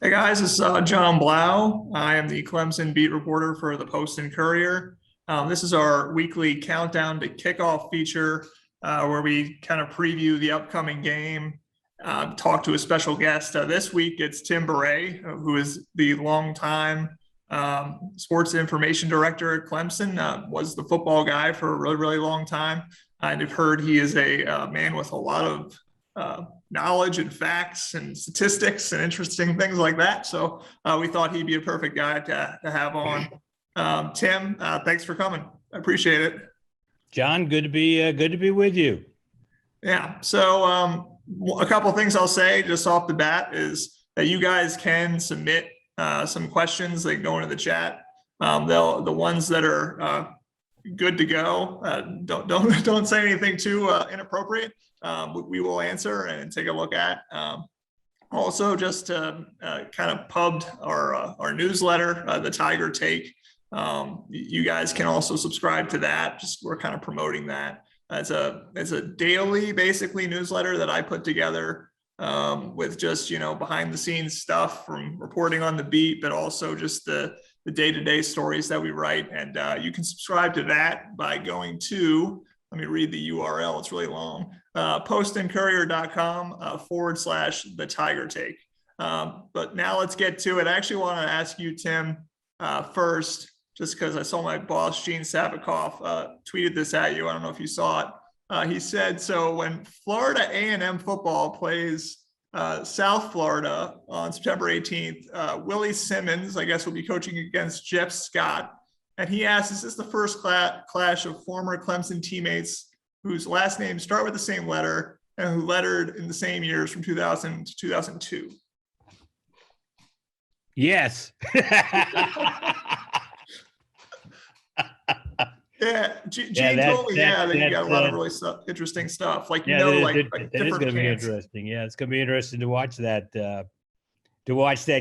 Hey guys, this is Jon Blau. I am the Clemson beat reporter for the Post and Courier. This is our weekly countdown to kickoff feature where we kind of preview the upcoming game, talk to a special guest. This week it's Tim Bouret, who is the longtime sports information director at Clemson, was the football guy for a really, really long time. I've heard he is a man with a lot of knowledge and facts and statistics and interesting things like that. So we thought he'd be a perfect guy to have on. Tim, thanks for coming. I appreciate it. John, good to be with you. Yeah. So a couple of things I'll say just off the bat is that you guys can submit some questions that go into the chat. The ones that are good to go. Don't say anything too inappropriate. We will answer and take a look at. Also, just kind of pubbed our newsletter, the Tiger Take. You guys can also subscribe to that. Just we're kind of promoting that. It's a daily, basically, newsletter that I put together with just behind the scenes stuff from reporting on the beat, but also just the day-to-day stories that we write. And you can subscribe to that by going to, let me read the URL, it's really long, postandcourier.com / the Tiger Take. But now let's get to it. I actually want to ask you, Tim, first, just because I saw my boss, Gene Sabikoff, tweeted this at you. I don't know if you saw it. He said, so when Florida A&M football plays South Florida on September 18th, Willie Simmons, I guess, will be coaching against Jeff Scott. And he asked, is this the first clash of former Clemson teammates whose last names start with the same letter and who lettered in the same years from 2000 to 2002? Yes. Yeah, Gene told me, that you got a lot of really interesting stuff. Like, that is different going to be interesting. Yeah, it's going to be interesting to watch that.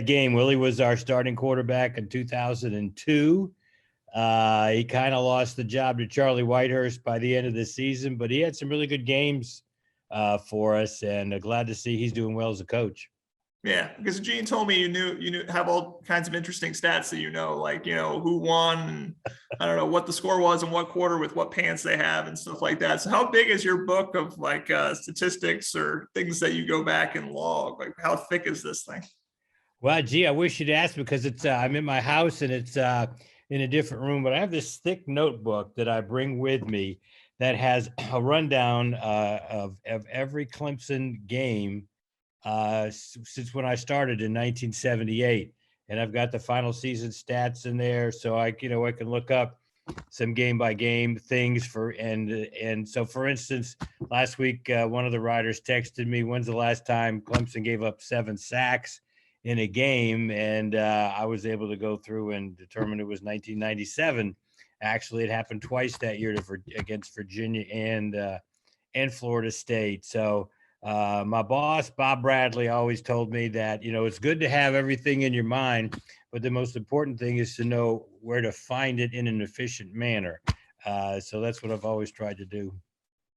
Game. Willie was our starting quarterback in 2002. He kind of lost the job to Charlie Whitehurst by the end of the season, but he had some really good games for us, and glad to see he's doing well as a coach. Yeah, because Gene told me you knew have all kinds of interesting stats that like who won, and I don't know what the score was and what quarter with what pants they have and stuff like that. So how big is your book of like statistics or things that you go back and log? Like how thick is this thing? Well, gee, I wish you'd asked because it's I'm in my house and it's in a different room, but I have this thick notebook that I bring with me that has a rundown of every Clemson game since when I started in 1978, and I've got the final season stats in there, so I can look up some game by game things and so for instance, last week one of the writers texted me, when's the last time Clemson gave up 7 sacks in a game, and I was able to go through and determine it was 1997. Actually, it happened twice that year against Virginia and Florida State. So my boss, Bob Bradley, always told me that, it's good to have everything in your mind, but the most important thing is to know where to find it in an efficient manner. So that's what I've always tried to do.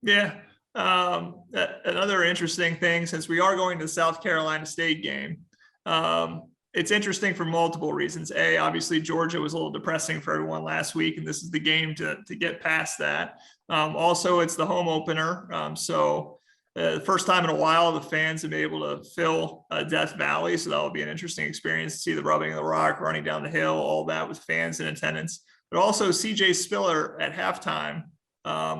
Yeah. Another interesting thing, since we are going to the South Carolina State game, it's interesting for multiple reasons. A, obviously, Georgia was a little depressing for everyone last week, and this is the game to get past that. Also, it's the home opener. So the first time in a while, the fans have been able to fill Death Valley. So that will be an interesting experience to see the rubbing of the rock, running down the hill, all that with fans in attendance. But also CJ Spiller at halftime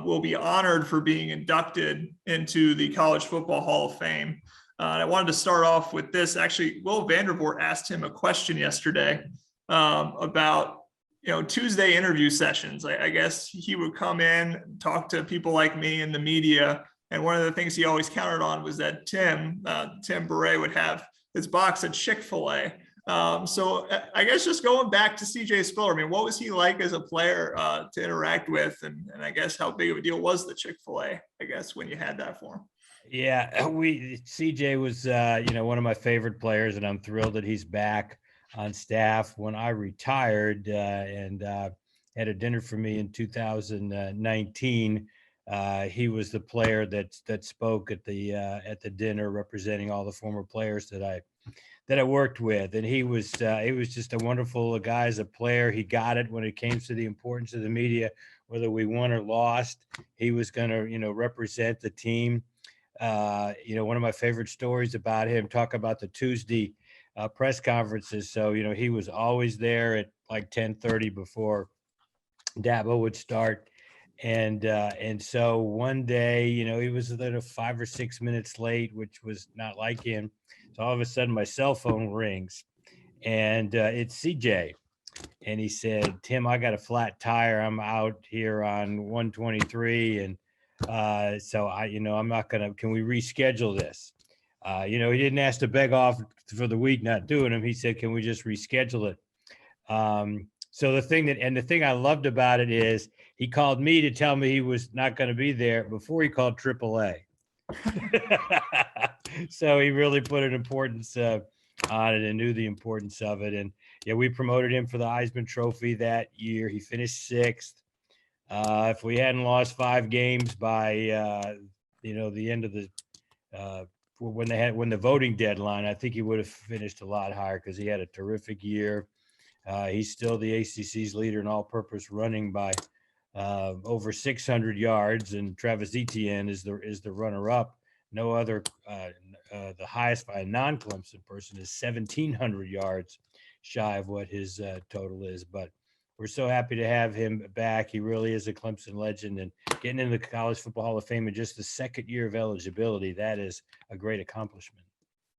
will be honored for being inducted into the College Football Hall of Fame. And I wanted to start off with this. Actually, Will Vandervoort asked him a question yesterday about Tuesday interview sessions. I guess he would come in, talk to people like me in the media, and one of the things he always counted on was that Tim Bouret would have his box of Chick-fil-A. So I guess just going back to CJ Spiller, I mean, what was he like as a player to interact with? And I guess how big of a deal was the Chick-fil-A, I guess, when you had that for him? Yeah, CJ was, one of my favorite players, and I'm thrilled that he's back on staff. When I retired and had a dinner for me in 2019, he was the player that spoke at the dinner, representing all the former players that I worked with, and he was just a wonderful guy as a player. He got it when it came to the importance of the media, whether we won or lost. He was going to represent the team. One of my favorite stories about him, talk about the Tuesday press conferences. So he was always there at like 10:30 before Dabo would start. And so one day, he was a little 5 or 6 minutes late, which was not like him. So all of a sudden my cell phone rings, and it's CJ. And he said, "Tim, I got a flat tire. I'm out here on 123. And so I'm not going to, can we reschedule this?" He didn't ask to beg off for the week not doing them. He said, "Can we just reschedule it?" So the thing I loved about it is he called me to tell me he was not going to be there before he called AAA. So he really put an importance on it and knew the importance of it. And yeah, we promoted him for the Heisman Trophy that year. He finished sixth. If we hadn't lost 5 games by the end of the when the voting deadline, I think he would have finished a lot higher because he had a terrific year. He's still the ACC's leader in all-purpose running by over 600 yards, and Travis Etienne is the runner-up. No other, the highest by a non-Clemson person is 1,700 yards shy of what his total is. But we're so happy to have him back. He really is a Clemson legend, and getting into the College Football Hall of Fame in just the second year of eligibility, that is a great accomplishment.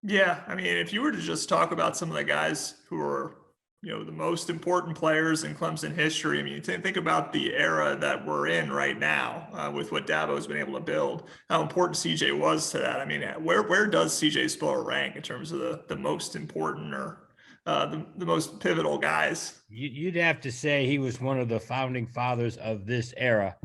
Yeah, I mean, if you were to just talk about some of the guys who are, the most important players in Clemson history, I mean, think about the era that we're in right now with what Dabo's been able to build, how important CJ was to that. I mean, where does CJ Spiller rank in terms of the most important or the most pivotal guys? You'd have to say he was one of the founding fathers of this era.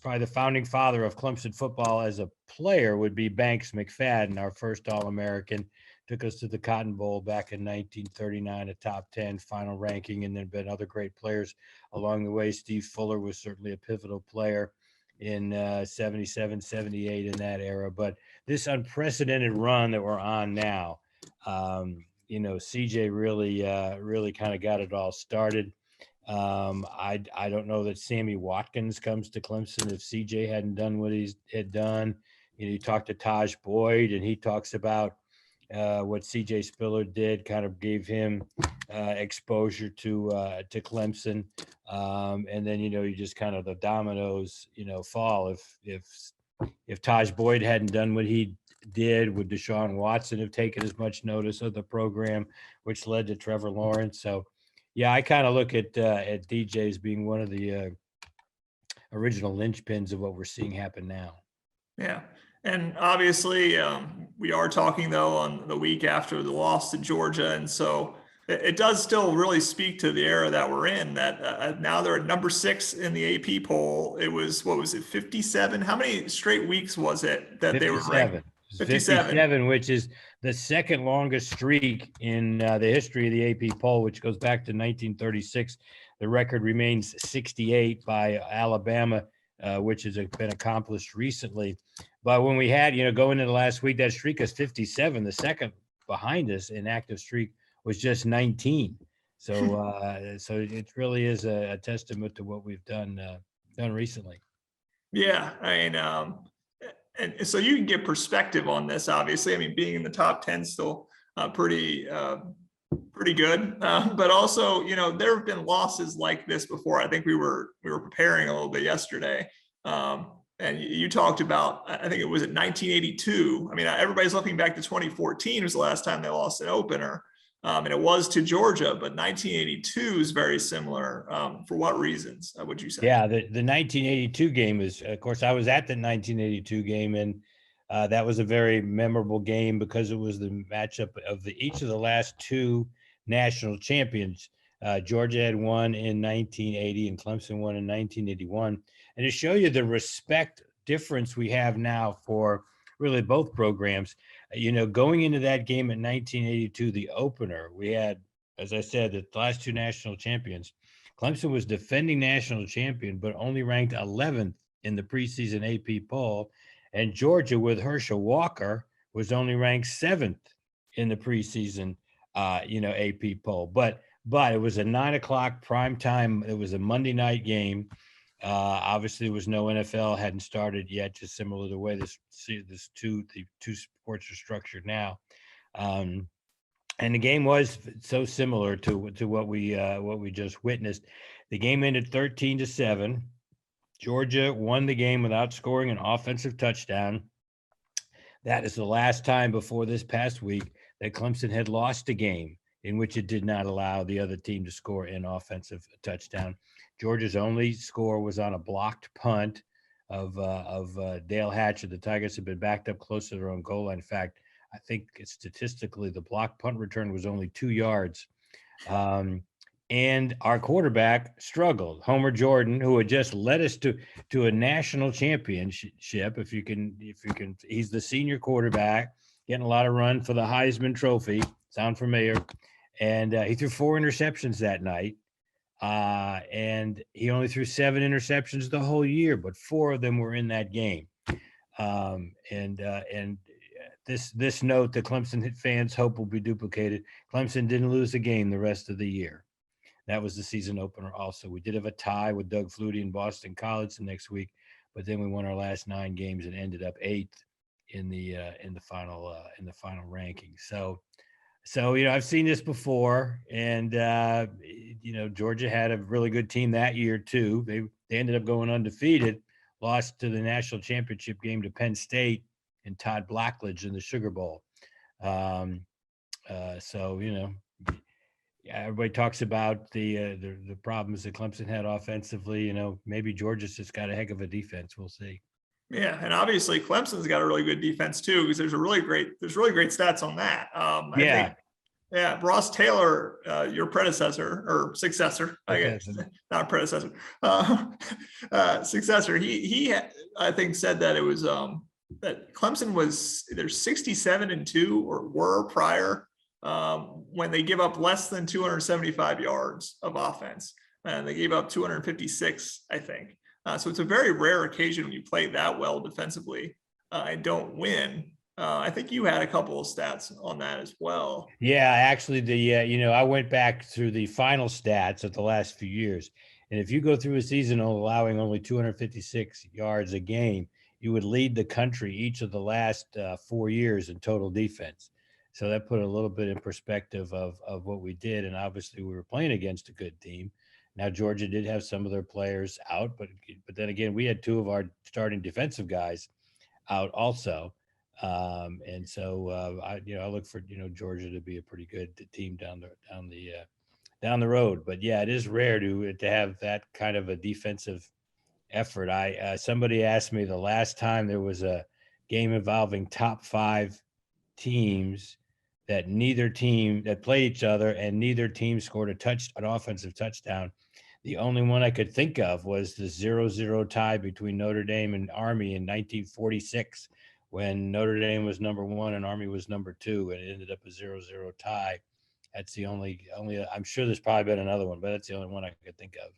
Probably the founding father of Clemson football as a player would be Banks McFadden, our first All-American. Took us to the Cotton Bowl back in 1939, a top 10 final ranking, and then been other great players along the way. Steve Fuller was certainly a pivotal player in 77, 78 in that era. But this unprecedented run that we're on now, CJ really kind of got it all started. I don't know that Sammy Watkins comes to Clemson if CJ hadn't done what he had done. You talk to Taj Boyd, and he talks about what CJ Spiller did, kind of gave him exposure to Clemson, and then you just kind of the dominoes fall. If Taj Boyd hadn't done what he did, would Deshaun Watson have taken as much notice of the program, which led to Trevor Lawrence? So yeah, I kind of look at DJ as being one of the original linchpins of what we're seeing happen now. Yeah. And obviously, we are talking, though, on the week after the loss to Georgia. And so it does still really speak to the era that we're in, that now they're at number 6 in the AP poll. It was, 57? How many straight weeks was it that 57. They were ranked? 57, which is the second longest streak in the history of the AP poll, which goes back to 1936. The record remains 68 by Alabama, which has been accomplished recently. But when we had, going into the last week, that streak is 57. The second behind us in active streak was just 19. So, so it really is a testament to what we've done recently. Yeah, I mean, and so you can get perspective on this. Obviously, I mean, being in the top 10 still pretty good, but also, there have been losses like this before. I think we were preparing a little bit yesterday. And you talked about, I think it was in 1982. I mean, everybody's looking back to 2014 was the last time they lost an opener. And it was to Georgia, but 1982 is very similar. For what reasons, would you say? Yeah, the 1982 game is, of course, I was at the 1982 game, and that was a very memorable game because it was the matchup of each of the last 2 national champions. Georgia had won in 1980 and Clemson won in 1981. And to show you the respect difference we have now for really both programs, going into that game in 1982, the opener, we had, as I said, the last 2 national champions. Clemson was defending national champion, but only ranked 11th in the preseason AP poll, and Georgia with Herschel Walker was only ranked 7th in the preseason, AP poll. But it was a 9:00 prime time. It was a Monday night game. Obviously, there was no NFL, hadn't started yet, just similar to the way the two sports are structured now. And the game was so similar to what we just witnessed. The game ended 13-7. Georgia won the game without scoring an offensive touchdown. That is the last time before this past week that Clemson had lost a game in which it did not allow the other team to score an offensive touchdown. Georgia's only score was on a blocked punt of Dale Hatcher. The Tigers had been backed up close to their own goal line. In fact, I think statistically the blocked punt return was only 2 yards. And our quarterback struggled. Homer Jordan, who had just led us to a national championship, if you can, he's the senior quarterback, getting a lot of run for the Heisman Trophy. Sound familiar? And he threw 4 interceptions that night. And he only threw 7 interceptions the whole year, but 4 of them were in that game. This note that Clemson fans hope will be duplicated. Clemson didn't lose a game the rest of the year. That was the season opener. Also, we did have a tie with Doug Flutie in Boston College the next week, but then we won our last 9 games and ended up 8th in the final ranking. So I've seen this before, and Georgia had a really good team that year too. They ended up going undefeated, lost to the national championship game to Penn State and Todd Blackledge in the Sugar Bowl. Everybody talks about the problems that Clemson had offensively. Maybe Georgia's just got a heck of a defense. We'll see. Yeah, and obviously Clemson's got a really good defense too, because there's really great stats on that. I think Ross Taylor, your predecessor or successor, I guess, not predecessor, successor. He I think said that it was that Clemson was either 67-2 or were prior when they give up less than 275 yards of offense, and they gave up 256, I think. So it's a very rare occasion when you play that well defensively and don't win. I think you had a couple of stats on that as well. Yeah, actually, I went back through the final stats of the last few years, and if you go through a season allowing only 256 yards a game, you would lead the country each of the last 4 years in total defense. So that put a little bit in perspective of what we did. And obviously we were playing against a good team. Now, Georgia did have some of their players out, but then again, we had 2 of our starting defensive guys out also. And so I look for, Georgia to be a pretty good team down the road. But yeah, it is rare to have that kind of a defensive effort. Somebody asked me the last time there was a game involving top 5 teams that played each other and neither team scored an offensive touchdown. The only one I could think of was the 0-0 tie between Notre Dame and Army in 1946, when Notre Dame was number 1 and Army was number 2, and it ended up a 0-0 tie. That's the only. I'm sure there's probably been another one, but that's the only one I could think of.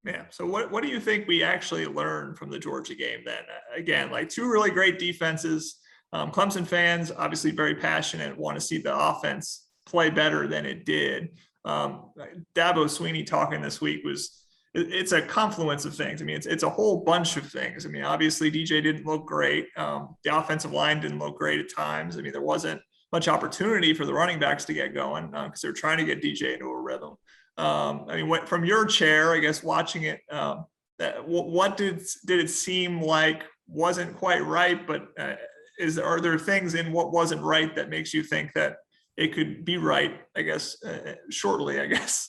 Yeah. So what do you think we actually learned from the Georgia game then? Again, like 2 really great defenses. Clemson fans, obviously very passionate, want to see the offense play better than it did. Dabo Sweeney talking this week it's a confluence of things. I mean, it's a whole bunch of things. I mean, obviously DJ didn't look great. The offensive line didn't look great at times. I mean, there wasn't much opportunity for the running backs to get going because they're trying to get DJ into a rhythm. From your chair, I guess, watching it, what did it seem like wasn't quite right, but are there things in what wasn't right that makes you think that it could be right, I guess, shortly, I guess?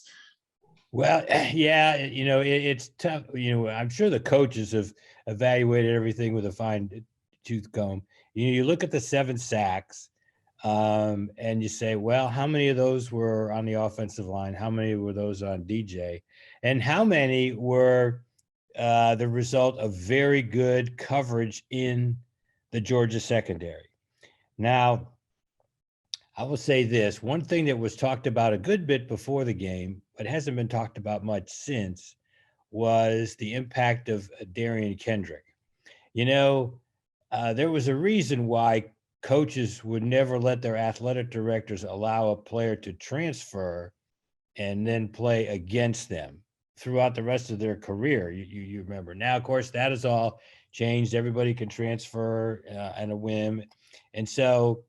Well, yeah, it's tough. I'm sure the coaches have evaluated everything with a fine tooth comb. You look at the 7 sacks and you say, well, how many of those were on the offensive line? How many were those on DJ? And how many were the result of very good coverage in the Georgia secondary? Now, I will say this. One thing that was talked about a good bit before the game, but hasn't been talked about much since, was the impact of Darian Kendrick. You know, there was a reason why coaches would never let their athletic directors allow a player to transfer and then play against them throughout the rest of their career. You remember. Now, of course, that is all changed. Everybody can transfer on a whim, and so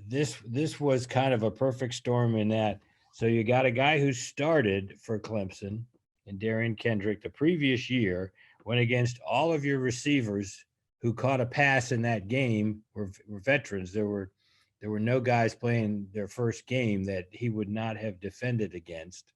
this was kind of a perfect storm in that. So you got a guy who started for Clemson and Darian Kendrick the previous year, went against all of your receivers who caught a pass in that game were veterans. There were no guys playing their first game that he would not have defended against.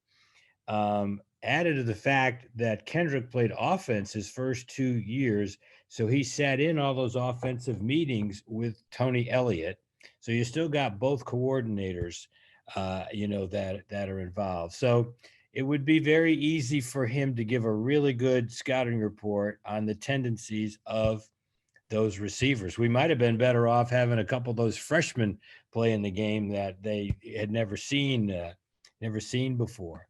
Added to the fact that Kendrick played offense his first 2 years, so he sat in all those offensive meetings with Tony Elliott. So you still got both coordinators, that are involved. So it would be very easy for him to give a really good scouting report on the tendencies of those receivers. We might have been better off having a couple of those freshmen play in the game that they had never seen before.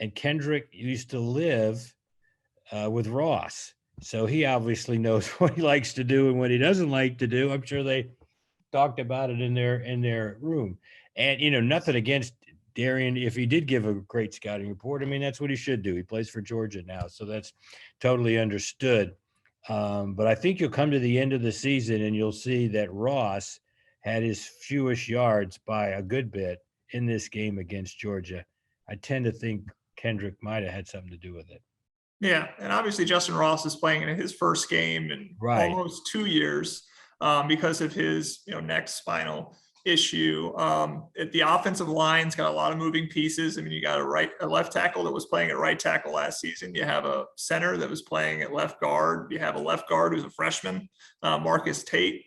And Kendrick used to live with Ross, so he obviously knows what he likes to do and what he doesn't like to do. I'm sure they talked about it in their room. And nothing against Darian if he did give a great scouting report. I mean, that's what he should do. He plays for Georgia now, so that's totally understood. But I think you'll come to the end of the season and you'll see that Ross had his fewest yards by a good bit in this game against Georgia. I tend to think Kendrick might have had something to do with it. Yeah, and obviously Justin Ross is playing in his first game in Right. almost 2 years because of his neck spinal issue. The offensive line's got a lot of moving pieces. I mean, you got a left tackle that was playing at right tackle last season. You have a center that was playing at left guard. You have a left guard who's a freshman, Marcus Tate.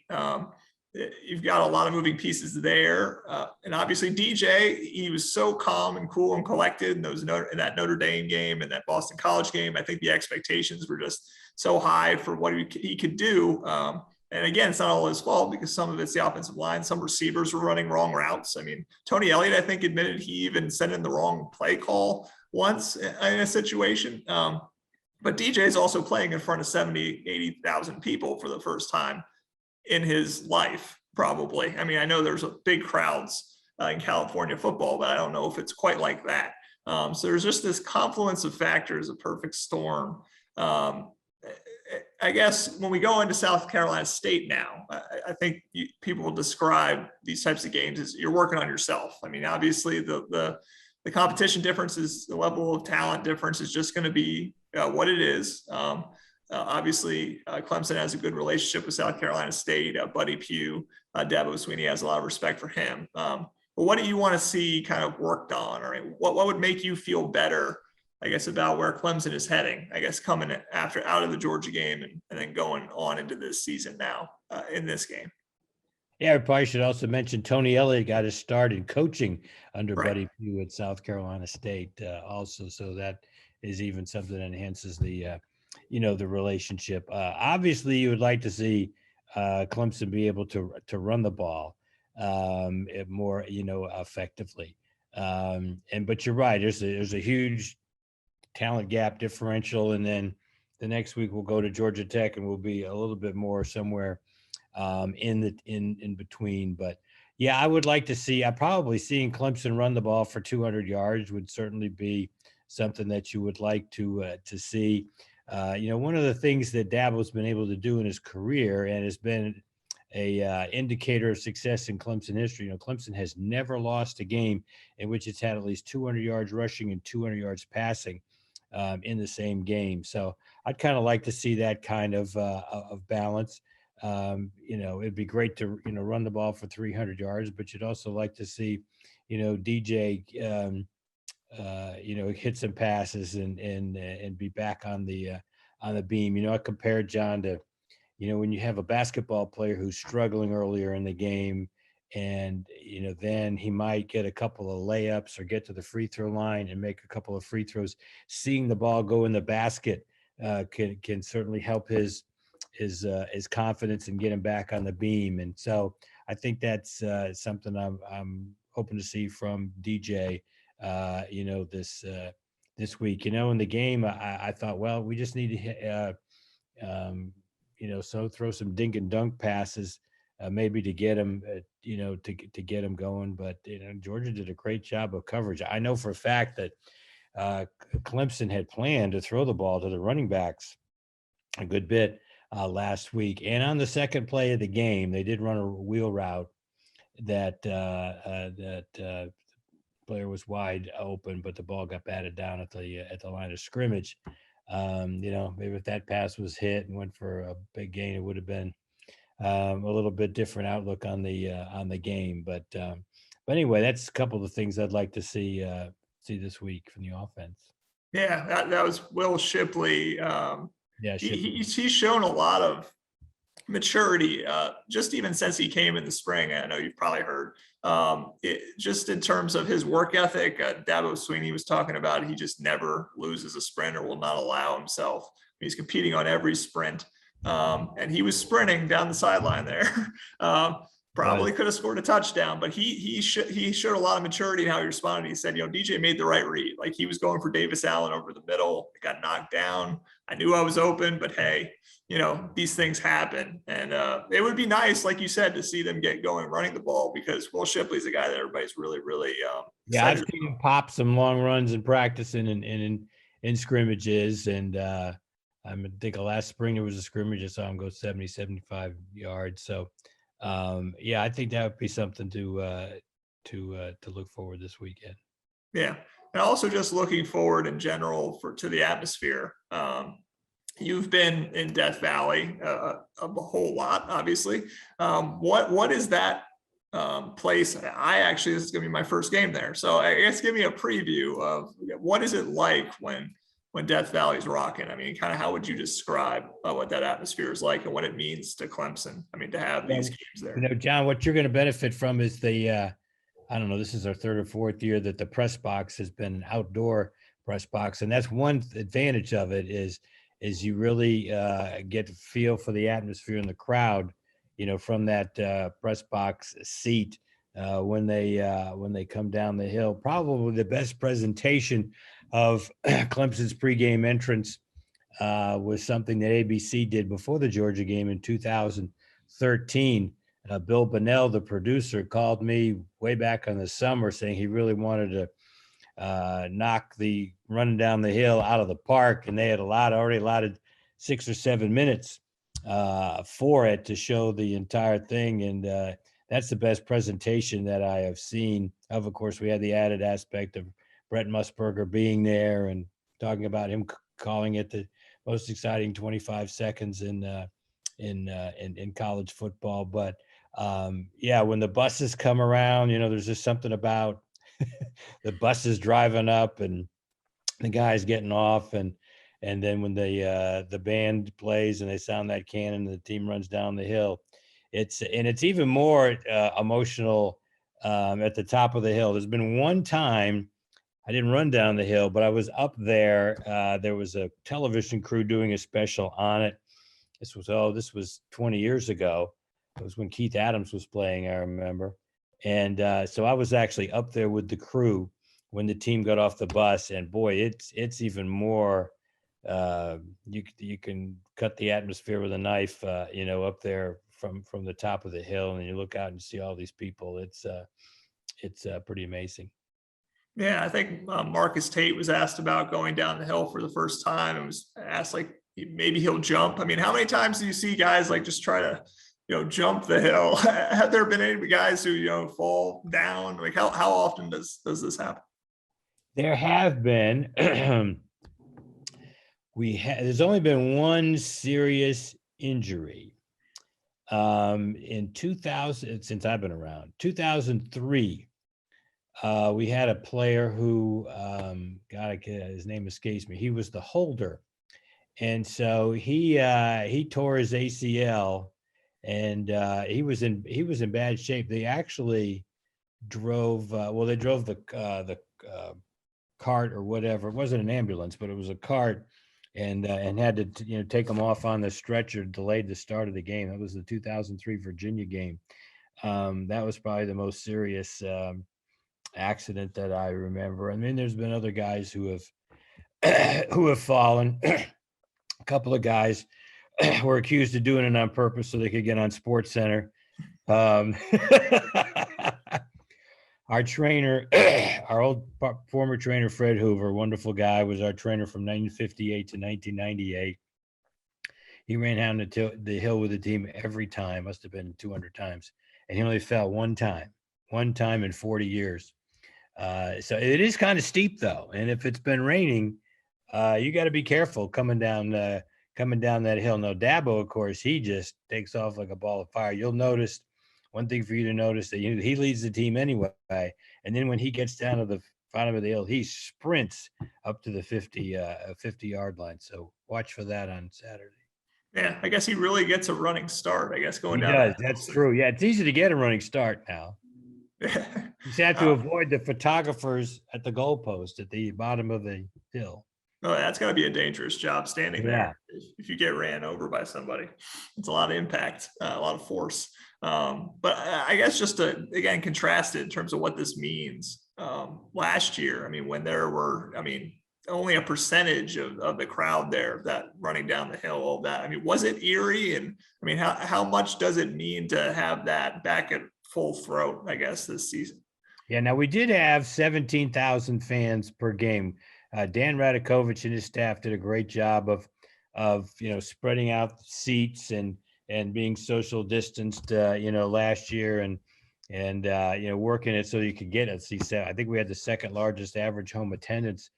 You've got a lot of moving pieces there. And obviously DJ, he was so calm and cool and collected in that Notre Dame game and that Boston College game. I think the expectations were just so high for what he could do. And again, it's not all his fault because some of it's the offensive line. Some receivers were running wrong routes. I mean, Tony Elliott, I think, admitted he even sent in the wrong play call once in a situation. But DJ is also playing in front of 70, 80,000 people for the first time in his life, probably. I mean, I know there's big crowds in California football, but I don't know if it's quite like that. So there's just this confluence of factors, a perfect storm. I guess when we go into South Carolina State now, I think people will describe these types of games as you're working on yourself. I mean, obviously the competition difference is the level of talent difference is just going to be what it is. Obviously, Clemson has a good relationship with South Carolina State. Buddy Pugh, Dabo Sweeney has a lot of respect for him. But what do you want to see kind of worked on? Or what would make you feel better, I guess, about where Clemson is heading, I guess, coming out of the Georgia game and then going on into this season now in this game? Yeah, I probably should also mention Tony Elliott got his start in coaching under Right. Buddy Pugh at South Carolina State also. So that is even something that enhances the relationship. Obviously, you would like to see Clemson be able to run the ball more, effectively. But you're right. There's a huge talent gap differential, and then the next week we'll go to Georgia Tech, and we'll be a little bit more somewhere in between. But yeah, I would like to see. I probably seeing Clemson run the ball for 200 yards would certainly be something that you would like to see. One of the things that Dabo's been able to do in his career and has been a indicator of success in Clemson history. Clemson has never lost a game in which it's had at least 200 yards rushing and 200 yards passing in the same game. So I'd kind of like to see that kind of balance. It'd be great to run the ball for 300 yards, but you'd also like to see DJ hit some passes and be back on the beam. I compared John to when you have a basketball player who's struggling earlier in the game, and then he might get a couple of layups or get to the free throw line and make a couple of free throws. Seeing the ball go in the basket can certainly help his confidence and get him back on the beam. And so I think that's something I'm hoping to see from DJ. This week. In the game, I thought, well, we just need to So throw some dink and dunk passes, maybe to get him, to get him going. But Georgia did a great job of coverage. I know for a fact that Clemson had planned to throw the ball to the running backs a good bit last week, and on the second play of the game, they did run a wheel route that player was wide open, but the ball got batted down at the line of scrimmage. Maybe if that pass was hit and went for a big gain, it would have been a little bit different outlook on the game. But anyway, that's a couple of the things I'd like to see this week from the offense. Yeah, that was Will Shipley. He's shown a lot of maturity, just even since he came in the spring. I know you've probably heard, just in terms of his work ethic. Dabo Sweeney was talking about, he just never loses a sprint or will not allow himself. He's competing on every sprint, and he was sprinting down the sideline there. Probably could have scored a touchdown, but he showed a lot of maturity in how he responded. He said, DJ made the right read. Like, he was going for Davis Allen over the middle. It got knocked down. I knew I was open, but hey, these things happen. And it would be nice, like you said, to see them get going running the ball, because Will Shipley's a guy that everybody's really, really I've seen him pop some long runs in practice and in scrimmages. And I think last spring there was a scrimmage. I saw him go 70, 75 yards. So I think that would be something to look forward this weekend. Yeah. And also just looking forward in general to the atmosphere. You've been in Death Valley a whole lot, obviously. What is that place? This is going to be my first game there. So I guess give me a preview of what is it like when Death Valley's rocking. I mean, kind of how would you describe what that atmosphere is like and what it means to Clemson? I mean, to have these games there. John, what you're going to benefit from is this is our third or fourth year that the press box has been an outdoor press box. And that's one advantage of it is you really get to feel for the atmosphere and the crowd, from that press box seat when they come down the hill. Probably the best presentation of Clemson's pregame entrance was something that ABC did before the Georgia game in 2013. Bill Bonnell, the producer, called me way back in the summer saying he really wanted to knock the running down the hill out of the park, and they had already allotted 6 or 7 minutes for it to show the entire thing. And that's the best presentation that I have seen. Of course, we had the added aspect of Brett Musburger being there and talking about him calling it the most exciting 25 seconds in college football. But when the buses come around, there's just something about the buses driving up and the guys getting off, and then when the band plays and they sound that cannon and the team runs down the hill, it's even more emotional at the top of the hill. There's been one time I didn't run down the hill, but I was up there. There was a television crew doing a special on it. This was 20 years ago. It was when Keith Adams was playing, I remember. And so I was actually up there with the crew when the team got off the bus. And boy, it's even more, you can cut the atmosphere with a knife, up there from the top of the hill, and you look out and see all these people. It's pretty amazing. Yeah, I think Marcus Tate was asked about going down the hill for the first time and was asked, like, maybe he'll jump. I mean, how many times do you see guys like just try to, jump the hill? Have there been any guys who, fall down? Like, how often does this happen? There have been. There's only been one serious injury in 2000, since I've been around. 2003. We had a player who, his name escapes me. He was the holder, and so he tore his ACL, and he was in bad shape. They actually drove. They drove the cart or whatever. It wasn't an ambulance, but it was a cart, and had to take him off on the stretcher. Delayed the start of the game. That was the 2003 Virginia game. That was probably the most serious accident that I remember. I mean, there's been other guys who have fallen. A couple of guys were accused of doing it on purpose so they could get on Sports Center. Our trainer, our old former trainer, Fred Hoover, wonderful guy, was our trainer from 1958 to 1998. He ran down the hill with the team every time, must have been 200 times. And he only fell one time in 40 years. So it is kind of steep though. And if it's been raining, you got to be careful coming down that hill. Now, Dabo, of course, he just takes off like a ball of fire. You'll notice one thing for you to notice that he leads the team anyway. And then when he gets down to the bottom of the hill, he sprints up to the 50-yard line. So watch for that on Saturday. Yeah, I guess he really gets a running start, I guess, going he down. Does. That's true. Yeah, it's easy to get a running start now. You just have to avoid the photographers at the goalpost at the bottom of the hill. Oh, that's got to be a dangerous job standing there. If you get ran over by somebody, it's a lot of impact, a lot of force. But I guess just to, again, contrast it in terms of what this means. Last year, I mean, when there were, only a percentage of the crowd there that running down the hill, all that. I mean, was it eerie? And I mean, how much does it mean to have that back at full throat, I guess, this season? Yeah, now we did have 17,000 fans per game. Dan Radakovich and his staff did a great job of spreading out seats and being social distanced last year and working it so you could get it. So I think we had the second largest average home attendance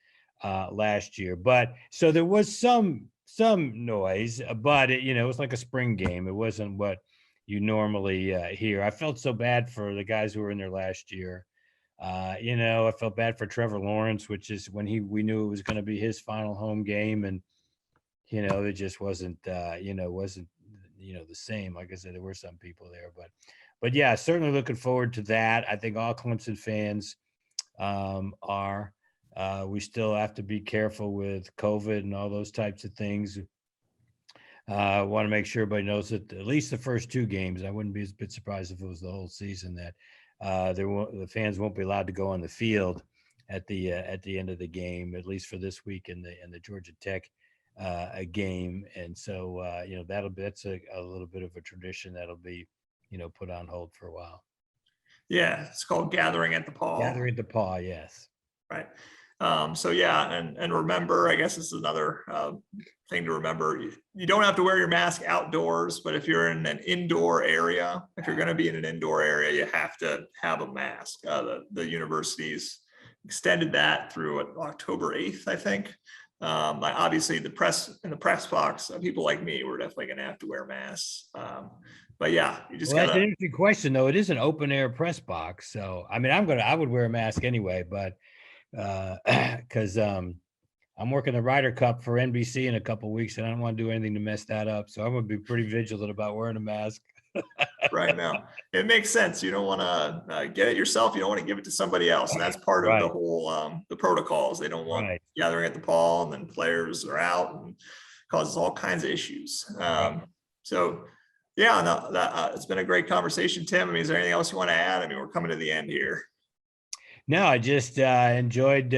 last year, but so there was some noise, but it was like a spring game. It wasn't what you normally hear. I felt so bad for the guys who were in there last year. I felt bad for Trevor Lawrence, which is when we knew it was going to be his final home game. And, it just wasn't the same. Like I said, there were some people there, but yeah, certainly looking forward to that. I think all Clemson fans are, we still have to be careful with COVID and all those types of things. I want to make sure everybody knows that at least the first two games, I wouldn't be a bit surprised if it was the whole season, that the fans won't be allowed to go on the field at the end of the game, at least for this week in the Georgia Tech game. And so that's a little bit of a tradition that'll be put on hold for a while. Yeah, it's called Gathering at the Paw. Gathering at the Paw, yes. Right. So yeah, and remember, I guess this is another thing to remember. You don't have to wear your mask outdoors, but if you're in an indoor area, if you're going to be in an indoor area, you have to have a mask. The universities extended that through October 8th, I think. Obviously, the press box, people like me, we're definitely going to have to wear masks. But yeah, you just that's an interesting question, though. It is an open air press box, so I would wear a mask anyway, but because I'm working the Ryder Cup for NBC in a couple of weeks, and I don't want to do anything to mess that up. So I'm going to be pretty vigilant about wearing a mask. Right now, it makes sense. You don't want to get it yourself. You don't want to give it to somebody else, and that's part of the whole the protocols. They don't want gathering at the Paw, and then players are out, and causes all kinds of issues. So. Yeah, no, it's been a great conversation, Tim. Is there anything else you want to add? We're coming to the end here. No, I just enjoyed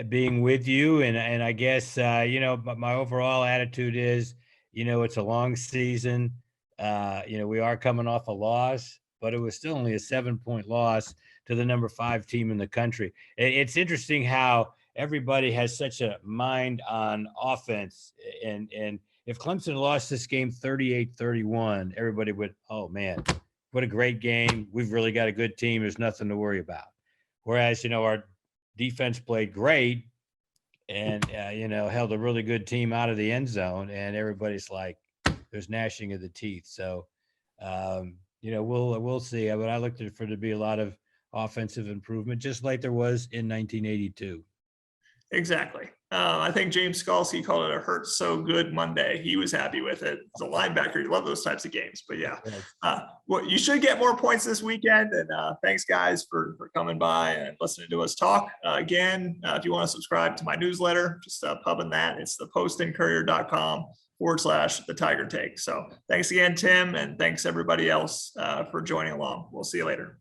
being with you, and I guess my overall attitude is, it's a long season. We are coming off a loss, but it was still only a 7-point loss to the number 5 team in the country. It's interesting how everybody has such a mind on offense, and if Clemson lost this game 38-31, everybody would, oh man, what a great game. We've really got a good team. There's nothing to worry about. Whereas, our defense played great and, held a really good team out of the end zone, and everybody's like, there's gnashing of the teeth. So, we'll see. But I looked for to be a lot of offensive improvement, just like there was in 1982. Exactly. I think James Skalski called it a hurt so good Monday. He was happy with it. As a linebacker, you love those types of games. But yeah, well, you should get more points this weekend. And thanks, guys, for coming by and listening to us talk. Again, if you want to subscribe to my newsletter, just pubbing that. It's thepostandcourier.com/the Tiger Take. So thanks again, Tim, and thanks everybody else for joining along. We'll see you later.